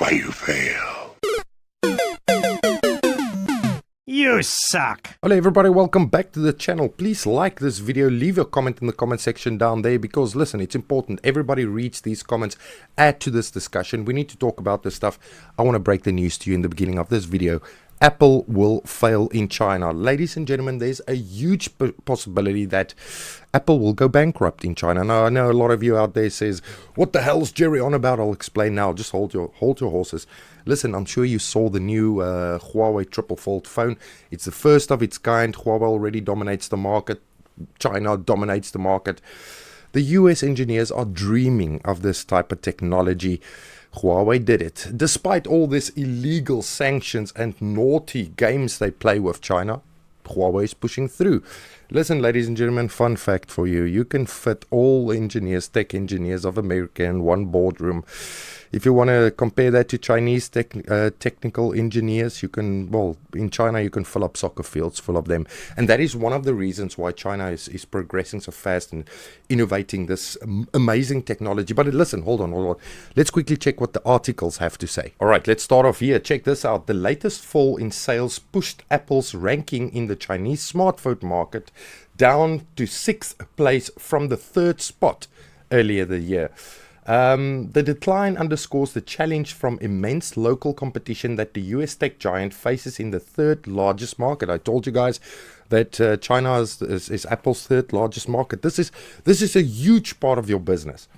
why you fail. You suck. Hello everybody, welcome back to the channel. Please like this video, leave a comment in the comment section down there because listen, it's important. Everybody reads these comments, add to this discussion. We need to talk about this stuff. I want to break the news to you in the beginning of this video. Apple will fail in China. Ladies and gentlemen, there's a huge possibility that Apple will go bankrupt in China. Now, I know a lot of you out there says, what the hell's Jerry on about? I'll explain now. Just hold your horses. Listen, I'm sure you saw the new Huawei triple fold phone. It's the first of its kind. Huawei already dominates the market. China dominates the market. The US engineers are dreaming of this type of technology. Huawei did it. Despite all this illegal sanctions and naughty games they play with China, Huawei is pushing through. Listen, ladies and gentlemen, fun fact for you. You can fit all engineers, tech engineers of America in one boardroom. If you want to compare that to Chinese technical engineers, you can, well, in China you can fill up soccer fields full of them. And that is one of the reasons why China is progressing so fast and innovating this amazing technology. But listen, hold on. Let's quickly check what the articles have to say. All right, let's start off here. Check this out. The latest fall in sales pushed Apple's ranking in the Chinese smartphone market down to 6th place from the 3rd spot earlier the year. The decline underscores the challenge from immense local competition that the US tech giant faces in the 3rd largest market. I told you guys that China is Apple's 3rd largest market. This is a huge part of your business.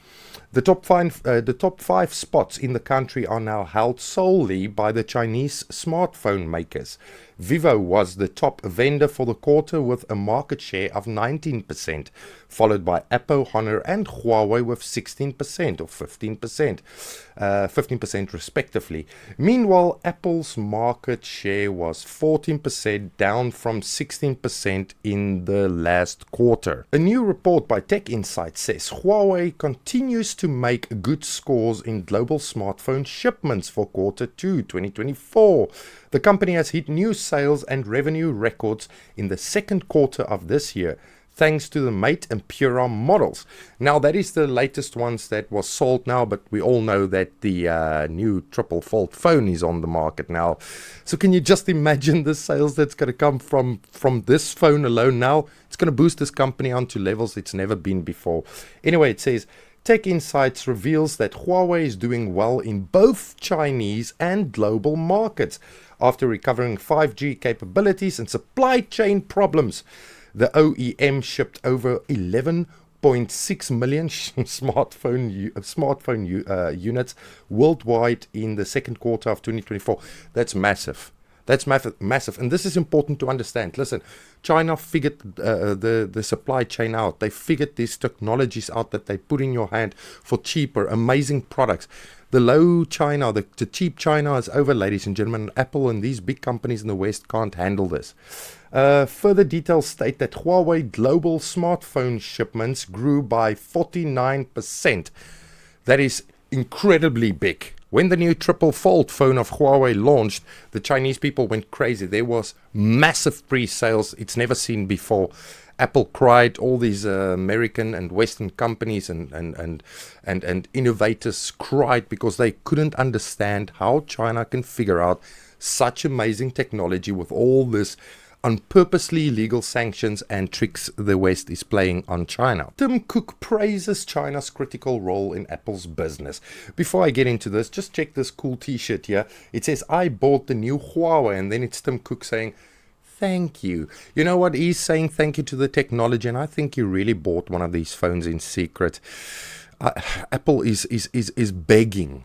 The top five spots in the country are now held solely by the Chinese smartphone makers. Vivo was the top vendor for the quarter with a market share of 19%, followed by Oppo, Honor and Huawei with 16% or 15% respectively. Meanwhile, Apple's market share was 14%, down from 16% in the last quarter. A new report by Tech Insight says Huawei continues to make good scores in global smartphone shipments for quarter 2 2024. The company has hit new sales and revenue records in the 2nd quarter of this year, thanks to the Mate and Pura models. Now, that is the latest ones that was sold now, but we all know that the new triple fold phone is on the market now. So can you just imagine the sales that's going to come from this phone alone now? It's going to boost this company onto levels it's never been before. Anyway, it says, Tech Insights reveals that Huawei is doing well in both Chinese and global markets after recovering 5G capabilities and supply chain problems. The OEM shipped over 11.6 million smartphone units worldwide in the 2nd quarter of 2024. That's massive. That's massive. And this is important to understand. Listen, China figured the supply chain out. They figured these technologies out that they put in your hand for cheaper, amazing products. The low China, the cheap China is over, ladies and gentlemen. Apple and these big companies in the West can't handle this. Further details state that Huawei global smartphone shipments grew by 49%. That is incredibly big. When the new triple fold phone of Huawei launched, the Chinese people went crazy. There was massive pre-sales it's never seen before. Apple cried, all these American and Western companies and innovators cried because they couldn't understand how China can figure out such amazing technology with all this on purposely illegal sanctions and tricks the West is playing on China. Tim Cook praises China's critical role in Apple's business. Before I get into this, just check this cool t-shirt here. It says, I bought the new Huawei, and then it's Tim Cook saying, thank you. You know what? He's saying thank you to the technology, and I think you really bought one of these phones in secret. Apple is begging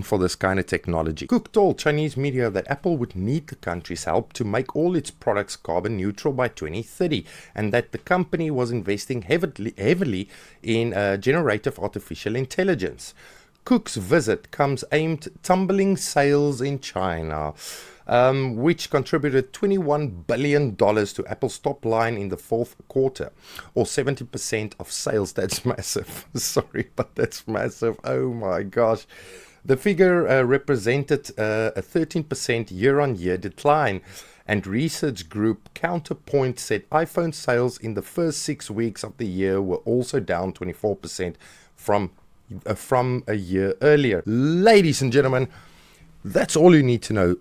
for this kind of technology. Cook told Chinese media that Apple would need the country's help to make all its products carbon neutral by 2030, and that the company was investing heavily in generative artificial intelligence. Cook's visit comes aimed tumbling sales in China, which contributed $21 billion to Apple's top line in the 4th quarter, or 70% of sales. That's massive. Sorry, but that's massive. Oh my gosh. The figure represented a 13% year-on-year decline, and research group Counterpoint said iPhone sales in the first 6 weeks of the year were also down 24% from a year earlier. Ladies and gentlemen, That's all you need to know.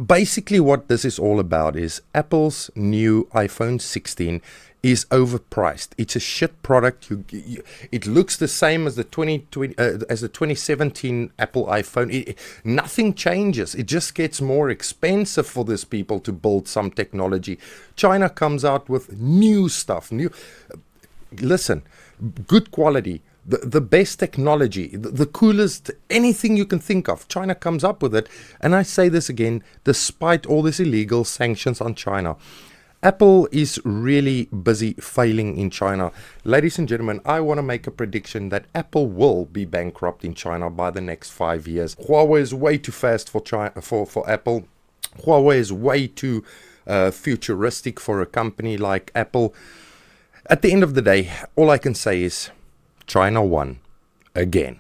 Basically, what this is all about is Apple's new iPhone 16 is overpriced. It's a shit product. It looks the same as the 2017 Apple iPhone. Nothing changes. It just gets more expensive for these people to build some technology. China comes out with new stuff. Listen, good quality. The best technology, the coolest, anything you can think of. China comes up with it. And I say this again, despite all these illegal sanctions on China. Apple is really busy failing in China. Ladies and gentlemen, I want to make a prediction that Apple will be bankrupt in China by the next 5 years. Huawei is way too fast for Apple. Huawei is way too futuristic for a company like Apple. At the end of the day, all I can say is China won again.